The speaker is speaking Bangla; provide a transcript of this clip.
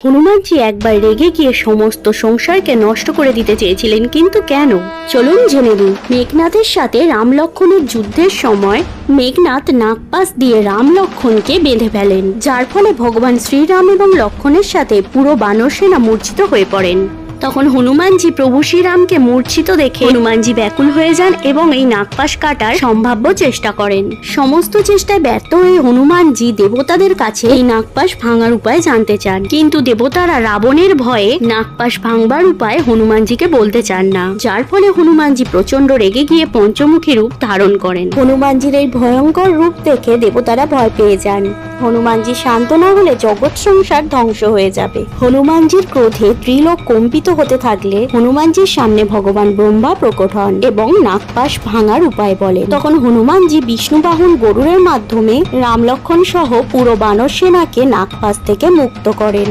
হনুমানজি একবার রেগে গিয়ে সমস্ত সংসারকে নষ্ট করে দিতে চেয়েছিলেন, কিন্তু কেন? চলুন জেনে নিই। মেঘনাথের সাথে রাম লক্ষ্মণের যুদ্ধের সময় মেঘনাথ নাগপাশ দিয়ে রাম লক্ষ্মণকে বেঁধে ফেলেন, যার ফলে ভগবান শ্রীরাম এবং লক্ষ্মণের সাথে পুরো বানর সেনা মূর্ছিত হয়ে পড়েন। তখন হনুমানজি প্রভু শ্রীরামকে মূর্ছিত দেখে হনুমানজি ব্যাকুল হয়ে যান এবং এই নাগপাশ কাটার সম্ভাব্য চেষ্টা করেন। সমস্ত চেষ্টায় ব্যর্থ হয়ে হনুমানজি দেবতাদের কাছে এই নাগপাশ ভাঙার উপায় জানতে চান, কিন্তু দেবতারা রাবণের ভয়ে নাগপাশ ভাঙবার উপায় হনুমানজিকে বলতে চান না, যার ফলে হনুমানজি প্রচন্ড রেগে গিয়ে পঞ্চমুখী রূপ ধারণ করেন। হনুমানজির এই ভয়ঙ্কর রূপ দেখে দেবতারা ভয় পেয়ে যান। হনুমানজি শান্ত না হলে জগৎ সংসার ধ্বংস হয়ে যাবে। হনুমানজির ক্রোধে ত্রিলোক কম্পিত হতে থাকলে হনুমানজির সামনে ভগবান ব্রহ্মা প্রকট হন এবং নাগপাশ ভাঙার উপায় বলেন। তখন হনুমানজি বিষ্ণু বাহন গরুড়ের মাধ্যমে রাম লক্ষ্মণ সহ পুরো বানর সেনাকে নাগপাশ থেকে মুক্ত করেন।